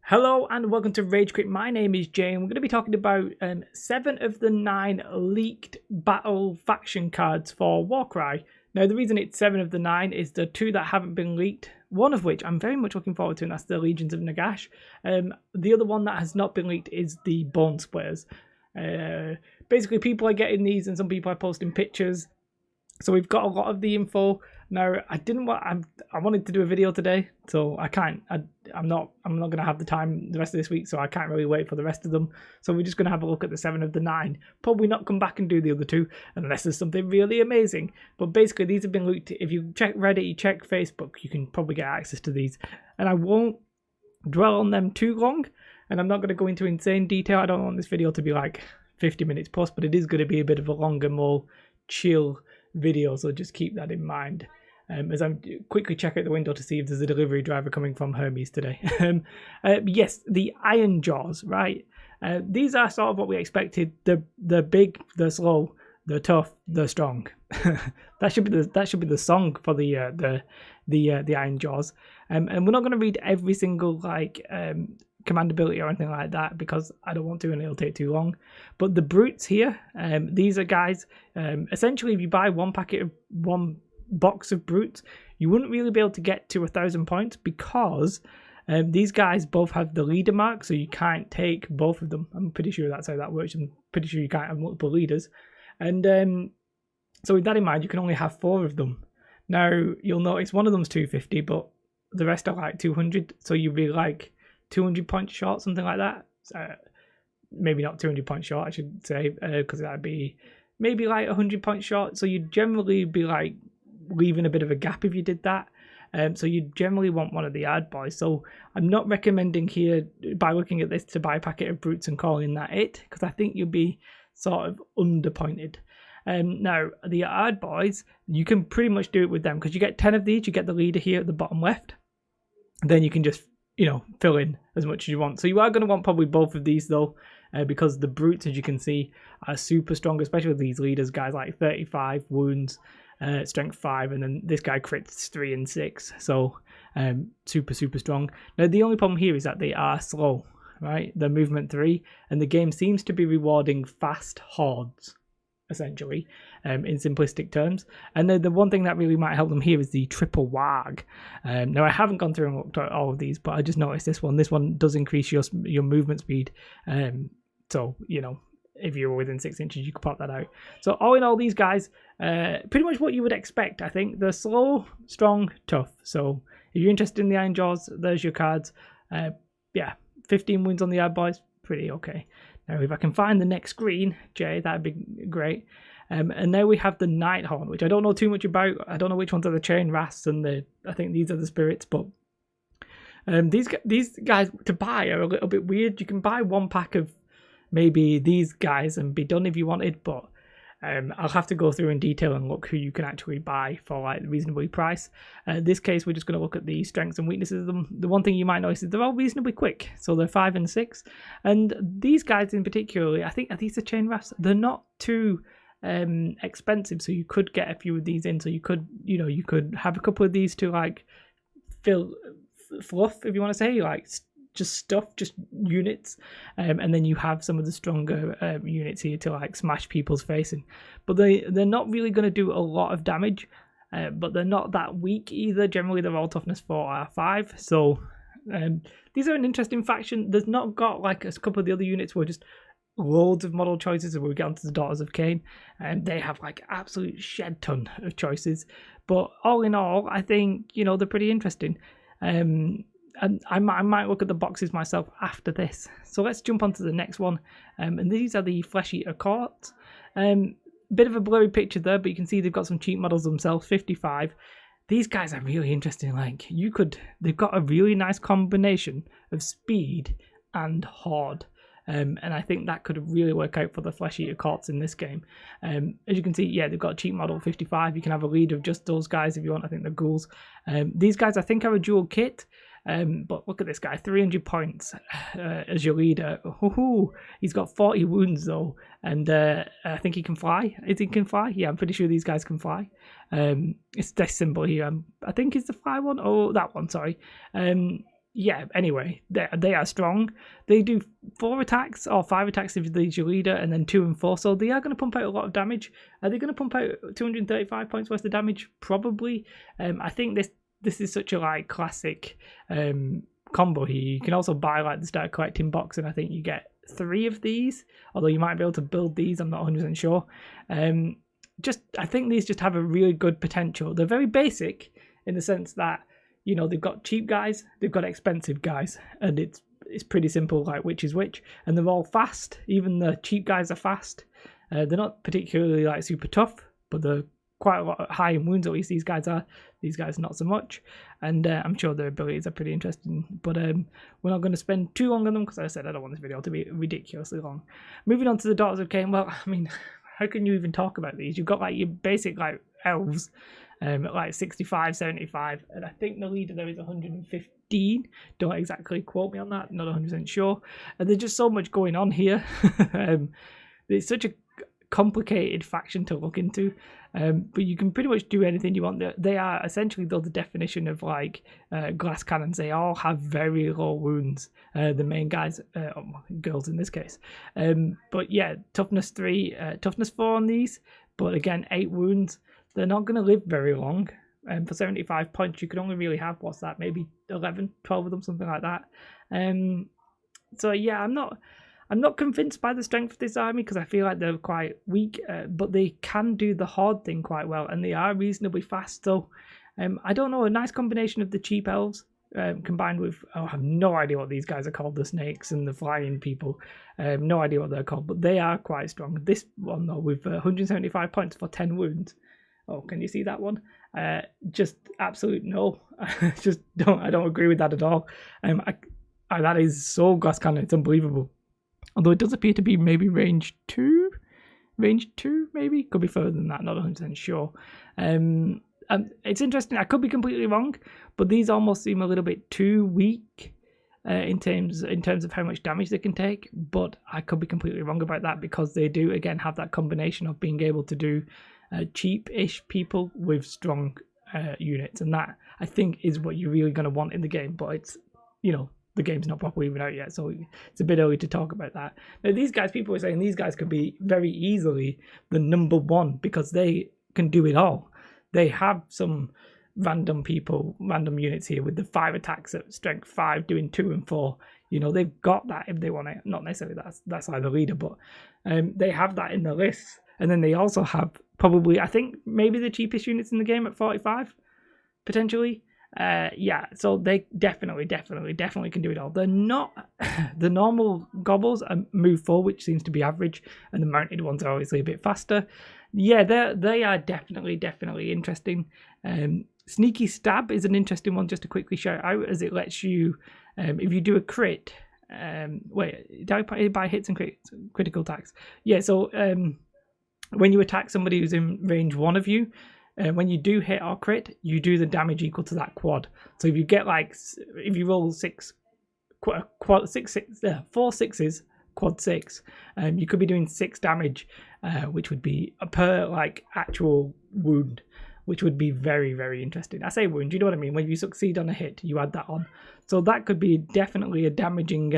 Hello and welcome to Rage Quit. My name is Jay and we're going to be talking about 7 of the 9 leaked battle faction cards for Warcry. Now the reason it's 7 of the 9 is the 2 that haven't been leaked, one of which I'm very much looking forward to, and that's the Legions of Nagesh. The other one that has not been leaked is the Bone Splitters. Basically people are getting these and some people are posting pictures. So we've got a lot of the info. Now I wanted to do a video today, so I can't. I'm not gonna have the time the rest of this week, so I can't really wait for the rest of them. So we're just gonna have a look at the 7 of the 9. Probably not come back and do the other 2 unless there's something really amazing. But basically these have been leaked. If you check Reddit, you check Facebook, you can probably get access to these. And I won't dwell on them too long, and I'm not gonna go into insane detail. I don't want this video to be like 50 minutes plus, but it is going to be a bit of a longer, more chill video, so just keep that in mind as I quickly check out the window to see if there's a delivery driver coming from Hermes today. Yes, the Iron Jaws, right? These are sort of what we expected. The big, the slow, the tough, the strong. that should be the song for the Iron Jaws. And we're not going to read every single command ability or anything like that because I don't want to and it'll take too long. But the brutes here, these are guys, essentially if you buy one box of brutes, you wouldn't really be able to get to 1,000 points because these guys both have the leader mark, so you can't take both of them. I'm pretty sure that's how that works. I'm pretty sure you can't have multiple leaders. And so with that in mind, you can only have 4 of them. Now you'll notice one of them's 250, but the rest are like 200, so you'd be like 200 points short, something like that. Maybe not 200 points short, I should say, because that'd be maybe like 100 points short. So you'd generally be like leaving a bit of a gap if you did that. So you generally want one of the ad boys. So I'm not recommending here by looking at this to buy a packet of brutes and calling that it, because I think you'll be sort of underpointed. Now the ad boys, you can pretty much do it with them because you get 10 of these. You get the leader here at the bottom left. Then you can just fill in as much as you want. So you are going to want probably both of these though, because the brutes, as you can see, are super strong, especially with these leaders, guys like 35 wounds, strength 5, and then this guy crits 3 and 6. So super strong. Now the only problem here is that they are slow, right? They're movement 3, and the game seems to be rewarding fast hordes, essentially, in simplistic terms. And the one thing that really might help them here is the triple warg. Now I haven't gone through and looked at all of these, but I just noticed this one does increase your movement speed, so if you're within 6 inches you could pop that out. So all in all, these guys, pretty much what you would expect. I think they're slow, strong, tough. So if you're interested in the Iron Jaws, there's your cards. Yeah, 15 wounds on the ad boys, pretty okay. Now, if I can find the next screen, Jay, that'd be great. And now we have the Nighthorn, which I don't know too much about. I don't know which ones are the Chain Rasps, and I think these are the Spirits. But these guys to buy are a little bit weird. You can buy one pack of maybe these guys and be done if you wanted, but I'll have to go through in detail and look who you can actually buy for like reasonably price. In this case, we're just going to look at the strengths and weaknesses of them. The one thing you might notice is they're all reasonably quick, so they're 5 and 6. And these guys in particular, I think, are these the Chain Rasps? They're not too expensive, so you could get a few of these in. So you could have a couple of these to like fill fluff, if you want to say, like just units, and then you have some of the stronger units here to like smash people's facing. But they're not really going to do a lot of damage, but they're not that weak either. Generally they're all toughness 4 or 5, so these are an interesting faction. There's not got like a couple of the other units where just loads of model choices, and we get onto the Daughters of Cain, and they have like absolute shed ton of choices. But all in all, I think they're pretty interesting. And I might look at the boxes myself after this. So let's jump on to the next one. And these are the Fleshy Accords. Bit of a blurry picture there, but you can see they've got some cheap models themselves, 55. These guys are really interesting. They've got a really nice combination of speed and horde. And I think that could really work out for the Fleshy Accords in this game. As you can see, yeah, they've got a cheap model 55. You can have a lead of just those guys if you want. I think they're ghouls. These guys, I think, are a dual kit. But look at this guy, 300 points as your leader. He's got 40 wounds though, and I think he can fly. Is he can fly? Yeah, I'm pretty sure these guys can fly. It's this symbol here. I think it's the fly one. Oh, that one. Sorry. yeah, anyway, they are strong. They do 4 attacks or 5 attacks if they're your leader, and then 2 and 4. So they are going to pump out a lot of damage. Are they going to pump out 235 points worth of damage? Probably. I think this is such a like classic combo here. You can also buy like the start collecting box, and I think you get 3 of these. Although you might be able to build these, I'm not 100% sure. I think these just have a really good potential. They're very basic in the sense that, you know, they've got cheap guys, they've got expensive guys, and it's pretty simple, like which is which, and they're all fast. Even the cheap guys are fast. They're not particularly like super tough, but they're quite a lot high in wounds. At least these guys are. These guys not so much, and I'm sure their abilities are pretty interesting. But we're not going to spend too long on them because, as I said, I don't want this video to be ridiculously long. Moving on to the Daughters of Cain. Well, I mean, how can you even talk about these? You've got like your basic like elves. At like 65, 75, and I think the leader there is 115. Don't exactly quote me on that, not 100% sure. And there's just so much going on here. It's such a complicated faction to look into, but you can pretty much do anything you want. They are essentially, though, the definition of like glass cannons. They all have very low wounds. The main guys, girls in this case. But yeah, toughness 3, toughness 4 on these, but again, 8 wounds. They're not going to live very long. For 75 points, you can only really have, what's that, maybe 11, 12 of them, something like that. So yeah, I'm not convinced by the strength of this army because I feel like they're quite weak, but they can do the horde thing quite well, and they are reasonably fast. So I don't know, a nice combination of the cheap elves combined with, I have no idea what these guys are called, the snakes and the flying people. No idea what they're called, but they are quite strong. This one though, with 175 points for 10 wounds. Oh, can you see that one? Just absolute no. I don't agree with that at all. That is so glass cannon. It's unbelievable. Although it does appear to be maybe range 2 maybe. Could be further than that. Not 100% sure. It's interesting. I could be completely wrong, but these almost seem a little bit too weak in terms of how much damage they can take. But I could be completely wrong about that because they do again have that combination of being able to do cheap-ish people with strong units, and that I think is what you're really going to want in the game. But it's, you know, the game's not properly even out yet, so it's a bit early to talk about that. Now these guys, people are saying these guys could be very easily the number 1 because they can do it all. They have some random units here with the 5 attacks at strength 5 doing 2 and 4. You know, they've got that if they want it. Not necessarily that's like the leader, but they have that in the list. And then they also have probably, I think, maybe the cheapest units in the game at 45, potentially. Yeah, so they definitely can do it all. They're not the normal gobbles move 4, which seems to be average, and the mounted ones are obviously a bit faster. Yeah, they are definitely interesting. Sneaky Stab is an interesting one just to quickly shout out, as it lets you, if you do a crit, by hits and critical attacks. Yeah, so when you attack somebody who's in range 1 of you, when you do hit or crit, you do the damage equal to that quad. So if you get if you roll 4 6s, quad 6, you could be doing 6 damage, which would be per actual wound, which would be very, very interesting. I say wound, you know what I mean? When you succeed on a hit, you add that on. So that could be definitely a damaging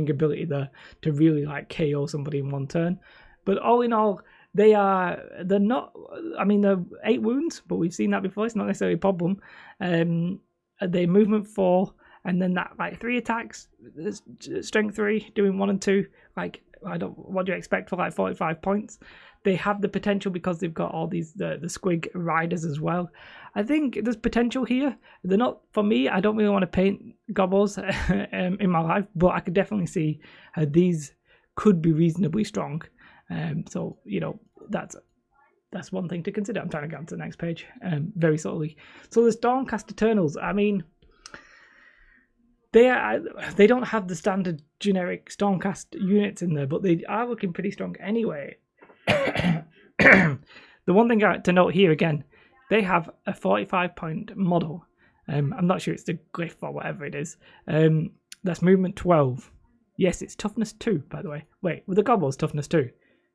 ability there to really KO somebody in one turn. But all in all, they're 8 wounds, but we've seen that before. It's not necessarily a problem. They movement 4, and then that 3 attacks, strength 3, doing 1 and 2. What do you expect for 45 points? They have the potential because they've got all these the squig riders as well. I think there's potential here. They're not, for me, I don't really want to paint gobbles in my life, but I could definitely see how these could be reasonably strong. So, you know, that's one thing to consider. I'm trying to get on to the next page very subtly. So there's Doncaster Tunnels. I mean, they don't have the standard generic Stormcast units in there, but they are looking pretty strong anyway. The one thing to note here again, they have a 45-point model. I'm not sure it's the glyph or whatever it is. That's movement 12. Yes, it's toughness 2, by the way. Wait, with the goblins, toughness 2.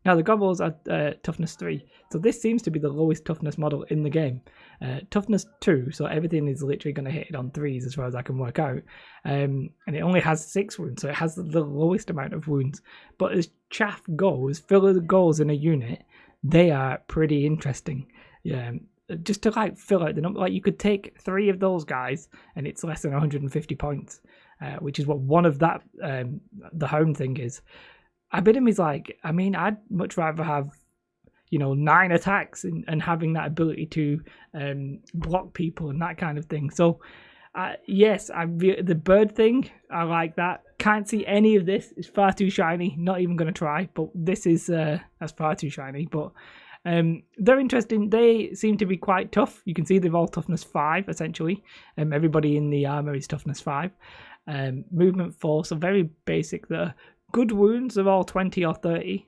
Now the gobbles are toughness 3, so this seems to be the lowest toughness model in the game. Toughness 2, so everything is literally going to hit it on 3s as far as I can work out. And it only has 6 wounds, so it has the lowest amount of wounds. But as chaff goes, filler goals in a unit, they are pretty interesting. Yeah, just to like fill out the number, like you could take 3 of those guys and it's less than 150 points, which is what one of that the home thing is. I bet him is like, I mean, I'd much rather have, 9 attacks and having that ability to block people and that kind of thing. So, yes, the bird thing, I like that. Can't see any of this. It's far too shiny. Not even going to try. But this is that's far too shiny. But they're interesting. They seem to be quite tough. You can see they've all toughness 5 essentially. Everybody in the armor is toughness 5. Movement 4, so very basic there. Good wounds are all 20 or 30.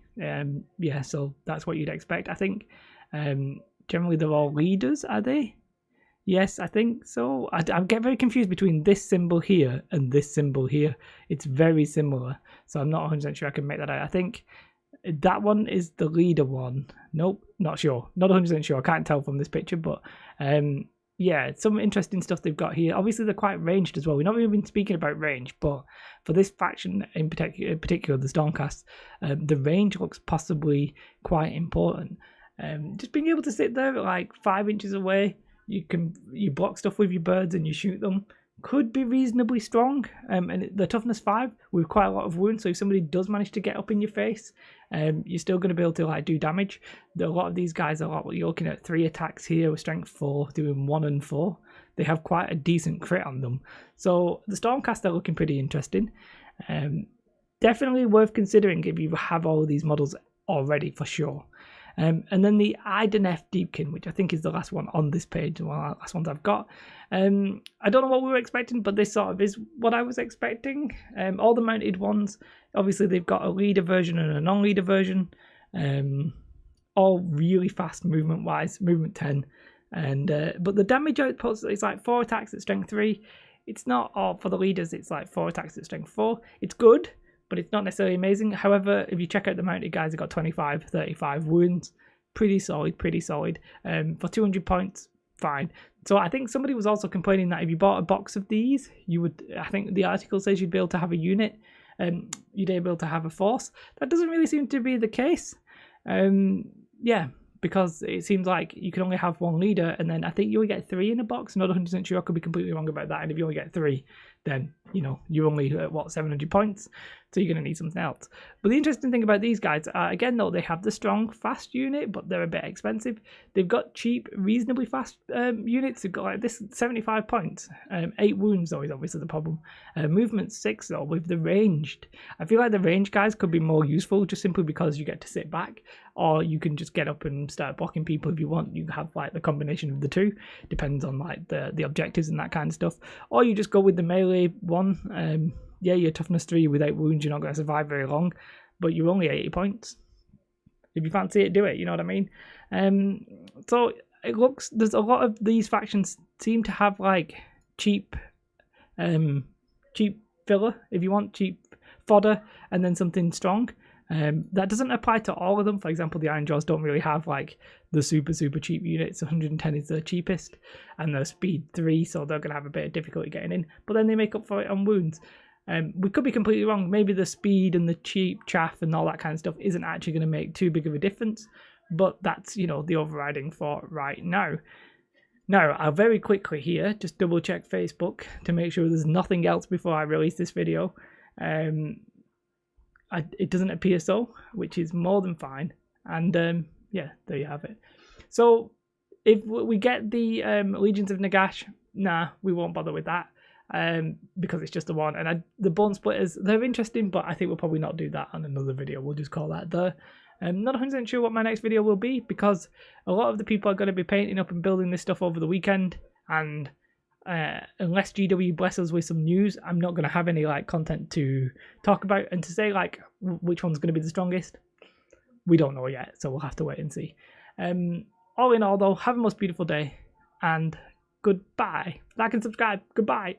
Yeah, so that's what you'd expect. I think generally they're all leaders, are they? Yes, I think so. I get very confused between this symbol here and this symbol here. It's very similar, so I'm not 100% sure I can make that out. I think that one is the leader one. Nope, not sure. Not 100% sure. I can't tell from this picture, but yeah, some interesting stuff they've got here. Obviously, they're quite ranged as well. We've not really been speaking about range, but for this faction in particular, the Stormcast, the range looks possibly quite important. Just being able to sit there like 5 inches away, you block stuff with your birds and you shoot them, could be reasonably strong. And the toughness 5 with quite a lot of wounds. So if somebody does manage to get up in your face, you're still going to be able to like do damage. A lot of these guys are you're looking at 3 attacks here with strength 4, doing 1 and 4. They have quite a decent crit on them. So the Stormcast are looking pretty interesting. Definitely worth considering if you have all of these models already for sure. And then the Iden F Deacon, which I think is the last one on this page, one of the last ones I've got. I don't know what we were expecting, but this sort of is what I was expecting. All the mounted ones, obviously they've got a leader version and a non-leader version. All really fast movement-wise, movement 10. But the damage outputs, it's like 4 attacks at strength 3. It's not all for the leaders, it's like 4 attacks at strength 4. It's good, but it's not necessarily amazing. However, if you check out the mounted guys, they've got 25, 35 wounds. Pretty solid, pretty solid. For 200 points, fine. So I think somebody was also complaining that if you bought a box of these, you would, I think the article says you'd be able to have a unit, you'd be able to have a force. That doesn't really seem to be the case. Yeah, because it seems like you can only have 1 leader, and then I think you only get 3 in a box. Not 100% sure, I could be completely wrong about that. And if you only get 3, then, you're only at, 700 points? So you're going to need something else. But the interesting thing about these guys, again, though, they have the strong, fast unit, but they're a bit expensive. They've got cheap, reasonably fast units. They've got like this 75 points. 8 wounds, though, is obviously the problem. Movement 6, though, with the ranged. I feel like the ranged guys could be more useful just simply because you get to sit back, or you can just get up and start blocking people if you want. You have like the combination of the two. Depends on like the objectives and that kind of stuff. Or you just go with the melee one. Yeah, you're toughness 3 with 8 wounds, you're not going to survive very long, but you're only 80 points. If you fancy it, do it, you know what I mean? So it looks, there's a lot of these factions seem to have like cheap filler, if you want, cheap fodder, and then something strong. That doesn't apply to all of them. For example, the Iron Jaws don't really have like the super cheap units. 110 is the cheapest, and they're speed 3, so they're going to have a bit of difficulty getting in, but then they make up for it on wounds. We could be completely wrong. Maybe the speed and the cheap chaff and all that kind of stuff isn't actually going to make too big of a difference, but that's, the overriding thought right now. Now, I'll very quickly here just double check Facebook to make sure there's nothing else before I release this video. It doesn't appear so, which is more than fine. And yeah, there you have it. So if we get the Legions of Nagesh, nah, we won't bother with that. Because it's just the one, and the Bone Splitters, they're interesting, but I think we'll probably not do that on another video. We'll just call that there. I'm not 100% sure what my next video will be, because a lot of the people are going to be painting up and building this stuff over the weekend, and unless GW bless us with some news, I'm not going to have any like content to talk about, and to say like which one's going to be the strongest, we don't know yet, so we'll have to wait and see. All in all though, have a most beautiful day, and goodbye. Like and subscribe. Goodbye.